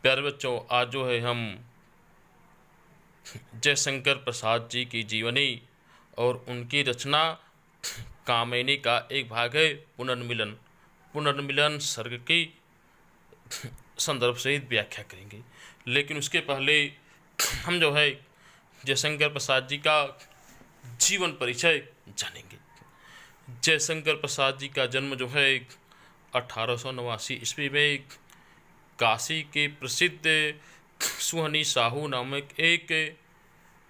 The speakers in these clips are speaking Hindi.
प्यारे बच्चों, आज जो है हम जयशंकर प्रसाद जी की जीवनी और उनकी रचना कामिनी का एक भाग है पुनर्मिलन। पुनर्मिलन सर्ग की संदर्भ सहित व्याख्या करेंगे, लेकिन उसके पहले हम जो है जयशंकर प्रसाद जी का जीवन परिचय जानेंगे। जयशंकर प्रसाद जी का जन्म जो है 1889 ईस्वी में काशी के प्रसिद्ध सुहनी साहू नामक एक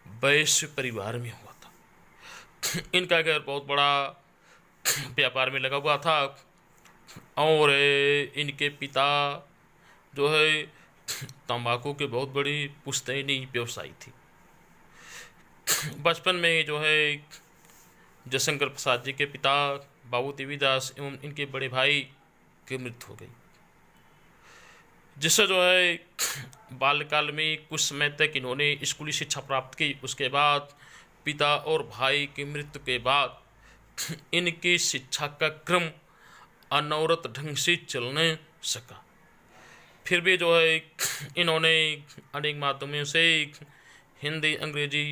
वैश्य परिवार में हुआ था। इनका घर बहुत बड़ा व्यापार में लगा हुआ था और इनके पिता जो है तंबाकू के बहुत बड़ी पुश्तैनी व्यवसायी थी। बचपन में जो है जयशंकर प्रसाद जी के पिता बाबू देवीदास एवं इनके बड़े भाई की मृत्यु हो गई, जिससे जो है बाल्यकाल में कुछ समय तक इन्होंने स्कूली शिक्षा प्राप्त की। उसके बाद पिता और भाई की मृत्यु के बाद इनकी शिक्षा का क्रम अनवरत ढंग से चलने सका। फिर भी जो है इन्होंने अनेक माध्यमों से हिंदी, अंग्रेजी,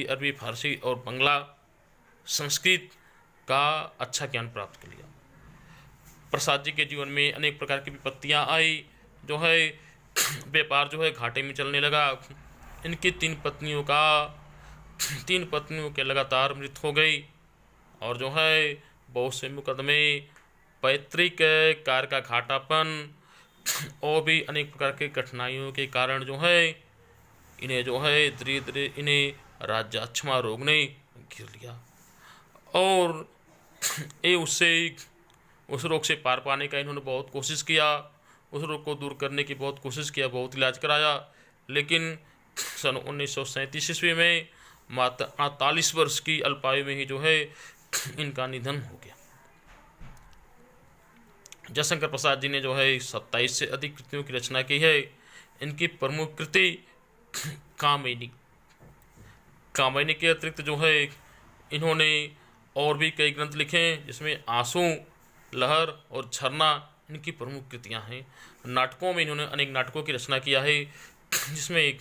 अरबी, फारसी और बांग्ला, संस्कृत का अच्छा ज्ञान प्राप्त कर लिया। प्रसाद जी के जीवन में अनेक प्रकार की विपत्तियां आई, जो है व्यापार जो है घाटे में चलने लगा। इनकी तीन पत्नियों के लगातार मृत्यु हो गई और जो है बहुत से मुकदमे, पैतृक कार्य का घाटापन और भी अनेक प्रकार के कठिनाइयों के कारण जो है इन्हें जो है धीरे धीरे इन्हें राज्याक्षमा रोग ने घेर लिया और ये उस रोग से पार पाने का इन्होंने बहुत कोशिश किया। उस रोग को दूर करने की बहुत कोशिश किया, बहुत इलाज कराया, लेकिन सन 1937 ईस्वी में मात्र 48 वर्ष की अल्पायु में ही जो है इनका निधन हो गया। जयशंकर प्रसाद जी ने जो है 27 से अधिक कृतियों की रचना की है। इनकी प्रमुख कृति कामिनी के अतिरिक्त जो है इन्होंने और भी कई ग्रंथ लिखे हैं, जिसमें आंसू, लहर और झरना इनकी प्रमुख कृतियां हैं। नाटकों में इन्होंने अनेक नाटकों की रचना किया है, जिसमें एक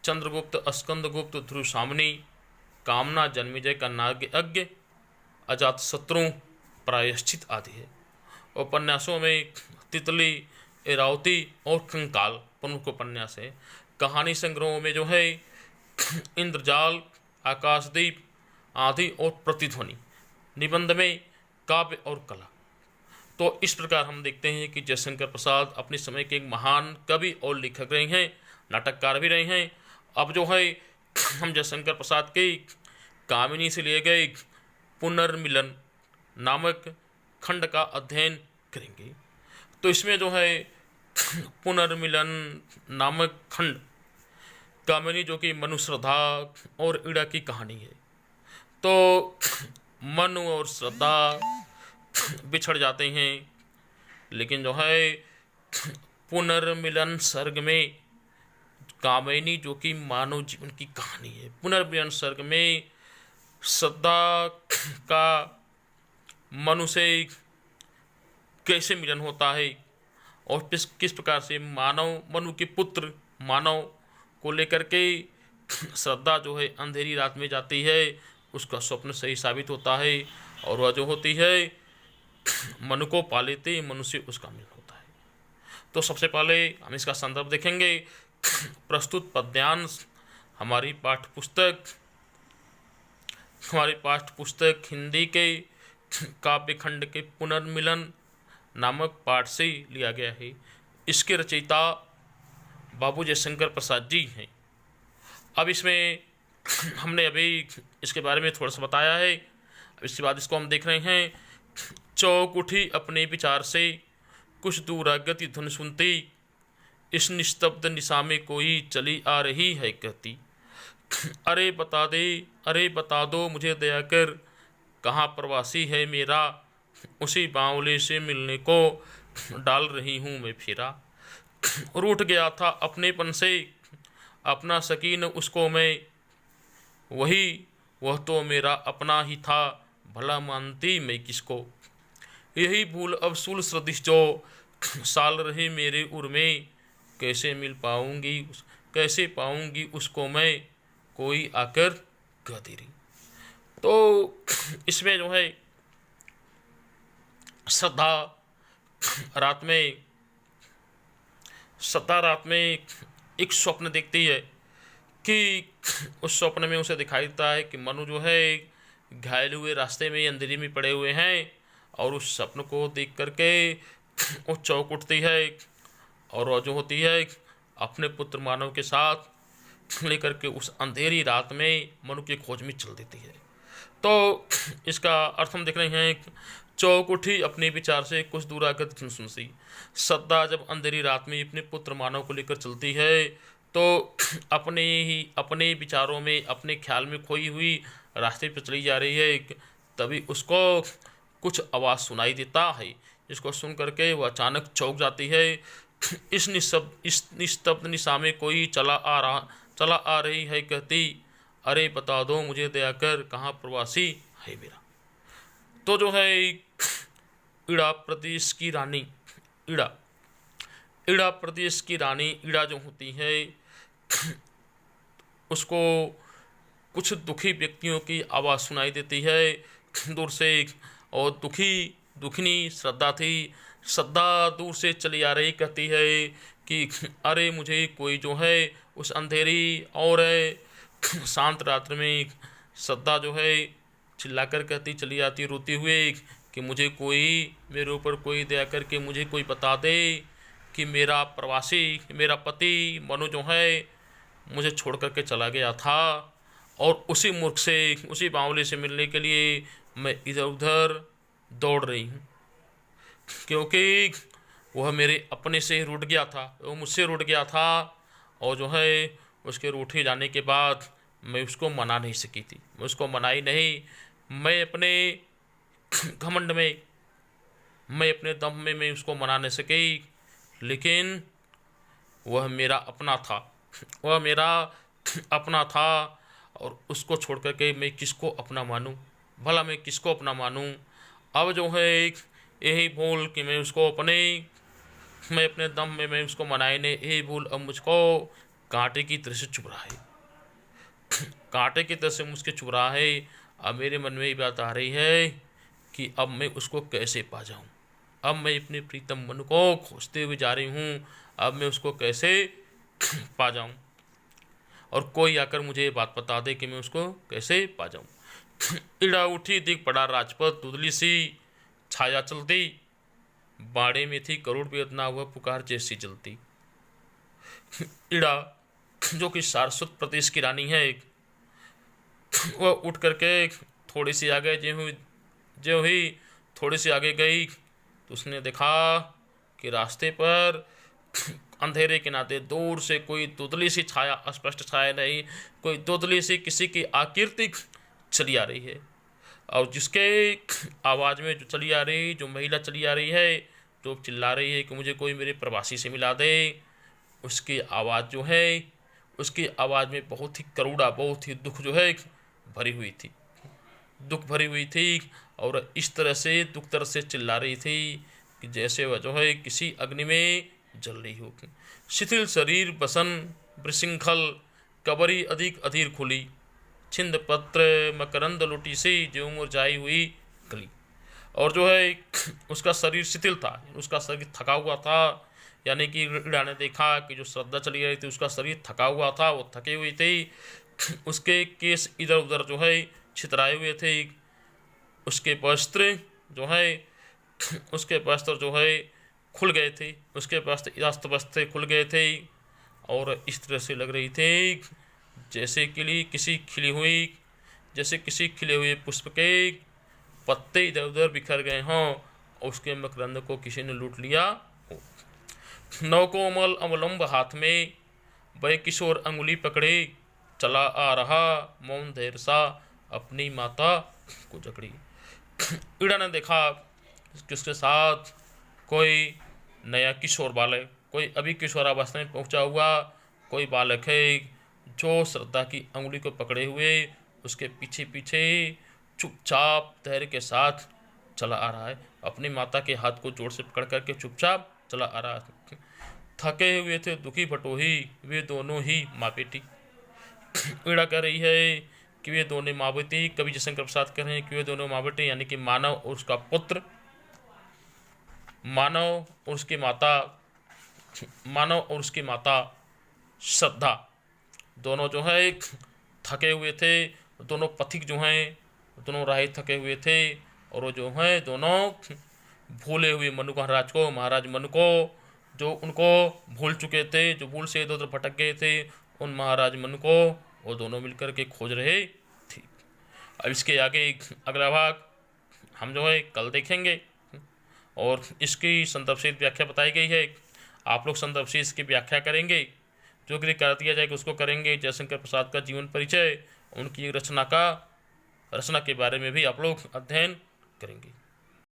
चंद्रगुप्त, स्कंदगुप्त, ध्रुवसामनी, कामना, जन्मेजय का नागयज्ञ, अजातशत्रु, प्रायश्चित आदि है। उपन्यासों में तितली, इरावती और कंकाल प्रमुख उपन्यास है। कहानी संग्रहों में जो है इंद्रजाल, आकाशदीप आदि और प्रतिध्वनि। निबंध में काव्य और कला। तो इस प्रकार हम देखते हैं कि जयशंकर प्रसाद अपने समय के एक महान कवि और लेखक रहे हैं, नाटककार भी रहे हैं। अब जो है हम जयशंकर प्रसाद के कामिनी से लिए गए पुनर्मिलन नामक खंड का अध्ययन करेंगे। तो इसमें जो है पुनर्मिलन नामक खंड कामिनी, जो कि मनु, श्रद्धा और ईड़ा की कहानी है। तो मनु और श्रद्धा बिछड़ जाते हैं, लेकिन जो है पुनर्मिलन सर्ग में कामिनी, जो कि मानव जीवन की कहानी है, पुनर्मिलन सर्ग में श्रद्धा का मनु से कैसे मिलन होता है और किस प्रकार से मनु के पुत्र मानव को लेकर के श्रद्धा जो है अंधेरी रात में जाती है, उसका स्वप्न सही साबित होता है और वह जो होती है मनु को पा लेते, मनु से उसका मिलन होता है। तो सबसे पहले हम इसका संदर्भ देखेंगे। प्रस्तुत पद्यांश हमारी पाठ्यपुस्तक हिंदी के काव्यखंड के पुनर्मिलन नामक पाठ से लिया गया है। इसके रचयिता बाबू जयशंकर प्रसाद जी हैं। अब इसमें हमने अभी इसके बारे में थोड़ा सा बताया है। अब इसके बाद इसको हम देख रहे हैं। चौक उठी अपने विचार से, कुछ दूर गति धुन सुनती, इस निस्तब्ध निशा में कोई चली आ रही है कहती, अरे बता दो मुझे दया कर, कहाँ प्रवासी है मेरा, उसी बावले से मिलने को डाल रही हूँ मैं फेरा। रूठ गया था अपनेपन से, अपना सकीन उसको मैं, वह तो मेरा अपना ही था, भला मानती मैं किसको। यही भूल अब सूल सदृश जो साल रही मेरे उर में, कैसे मिल पाऊंगी कैसे पाऊंगी उसको मैं, कोई आकर गदेरी। तो इसमें जो है श्रद्धा रात में एक स्वप्न देखती है कि उस स्वप्न में उसे दिखाई देता है कि मनु जो है घायल हुए रास्ते में अंधेरे में पड़े हुए हैं, और उस स्वप्न को देख करके वो चौंक उठती है और वो जो होती है अपने पुत्र मानव के साथ लेकर के उस अंधेरी रात में मनु की खोज में चल देती है। तो इसका अर्थ हम देख रहे हैं, चौंक उठी अपने विचार से कुछ दूर आकर सुनसी। श्रद्धा जब अंधेरी रात में अपने पुत्र मानव को लेकर चलती है तो अपने विचारों में अपने ख्याल में खोई हुई रास्ते पर चली जा रही है। तभी उसको कुछ आवाज़ सुनाई देता है, जिसको सुन करके वह अचानक चौंक जाती है। इस निस्तब्ध निशा में कोई चला आ रही है, कहती, अरे बता दो मुझे दया कर, कहाँ प्रवासी है मेरा। तो जो है ईड़ा प्रदेश की रानी ईड़ा प्रदेश की रानी ईड़ा जो होती है उसको कुछ दुखी व्यक्तियों की आवाज़ सुनाई देती है दूर से, और दुखिनी श्रद्धा थी। श्रद्धा दूर से चली आ रही, कहती है कि अरे मुझे कोई जो है उस अंधेरी और शांत रात्र में श्रद्धा जो है चिल्लाकर कहती चली आती रोती हुए कि मुझे कोई मेरे ऊपर कोई दया करके मुझे कोई बता दे कि मेरा पति मनु जो है मुझे छोड़ करके चला गया था, और उसी मूर्ख से उसी बावले से मिलने के लिए मैं इधर उधर दौड़ रही हूँ, क्योंकि वह मेरे अपने से रूठ गया था, वो मुझसे रूठ गया था, और जो है उसके रूठे जाने के बाद मैं उसको मना नहीं सकी थी, मैं उसको मनाई नहीं। मैं अपने घमंड में, मैं अपने दम में मैं उसको मना नहीं सकी, लेकिन वह मेरा अपना था, और उसको छोड़ करके मैं किसको अपना मानूं, भला मैं किसको अपना मानूं। अब जो है यही भूल कि मैं अपने दम में मैं उसको मनाए नहीं, यही भूल अब मुझको कांटे की तरह से चुभ रहा है, कांटे की तरह से मुझके चुभ रहा है। अब मेरे मन में ये बात आ रही है कि अब मैं उसको कैसे पा जाऊं, अब मैं अपने प्रीतम मन को खोजते हुए जा रही हूँ, अब मैं उसको कैसे पा जाऊं, और कोई आकर मुझे ये बात बता दे कि मैं उसको कैसे पा जाऊं। ईड़ा उठी, दिख पड़ा राजपथ, धुंधली सी छाया चलती, बाड़े में थी करोड़ वेदना, हुआ पुकार जैसी जलती। ईड़ा जो कि सारस्वत प्रदेश की रानी है, वह उठ करके थोड़ी सी आगे जो ही थोड़ी सी आगे गई तो उसने देखा कि रास्ते पर अंधेरे के नाते दूर से कोई धुंधली सी छाया, स्पष्ट छाया नहीं, कोई धुंधली सी किसी की आकृति चली आ रही है, और जिसके आवाज़ में जो चली आ रही, जो महिला चली आ रही है, जो चिल्ला रही है कि मुझे कोई मेरे प्रवासी से मिला दे, उसकी आवाज़ जो है, उसकी आवाज़ में बहुत ही करुणा, बहुत ही दुख जो है भरी हुई थी, और इस तरह से दुख तरह से चिल्ला रही थी कि जैसे वह जो है किसी अग्नि में जल रही हो। शिथिल शरीर बसन विशृंखल, कबरी अधिक अधीर खुली, छिंद पत्र मकरंद लुटी से जो मुरझाई हुई गली। और जो है उसका शरीर शिथिल था, उसका शरीर थका हुआ था, यानी कि ईड़ा ने देखा कि जो श्रद्धा चली रही थी उसका शरीर थका हुआ था, वो थकी हुई थी, उसके केस इधर उधर जो है छितराए हुए थे, उसके वस्त्र जो है खुल गए थे, उसके वस्त्र अस्त वस्त्र खुल गए थे, और इस तरह से लग रही थी जैसे किसी खिले हुए पुष्प के पत्ते इधर उधर बिखर गए हों, और उसके मकरंद को किसी ने लूट लिया हो। नवकोमल अवलंब हाथ में, वह किशोर अंगुली पकड़े, चला आ रहा मौन धैर्य सा, अपनी माता को जकड़ी। ईड़ा ने देखा कि उसके साथ कोई नया किशोर बालक, कोई अभी किशोरावस्था में पहुंचा हुआ कोई बालक है, जो श्रद्धा की अंगुली को पकड़े हुए उसके पीछे पीछे चुपचाप धैर्य के साथ चला आ रहा है, अपनी माता के हाथ को जोर से पकड़ करके चुपचाप चला आ रहा। थके हुए थे दुखी भटोही, वे दोनों ही माँ बेटी। वीणा कह रही है कि वे दोनों माँ बेटी, कवि जयशंकर प्रसाद कह रहे हैं कि वे दोनों माँ बेटी, यानी कि मानव और उसका पुत्र, मानव और उसकी माता, मानव और उसकी माता श्रद्धा, दोनों जो है थके हुए थे। दोनों पथिक जो हैं, दोनों राही थके हुए थे, और वो जो हैं दोनों भूले हुए मनु महाराज को, महाराज मनु को, जो उनको भूल चुके थे, जो भूल से इधर उधर भटक गए थे, उन महाराज मनु को वो दोनों मिलकर के खोज रहे थे। अब इसके आगे अगला भाग हम जो है कल देखेंगे, और इसकी संदर्भित व्याख्या बताई गई है। आप लोग संदर्भित इसकी व्याख्या करेंगे, जो कि कर दिया जाएगा उसको करेंगे। जयशंकर प्रसाद का जीवन परिचय, उनकी रचना के बारे में भी आप लोग अध्ययन करेंगे।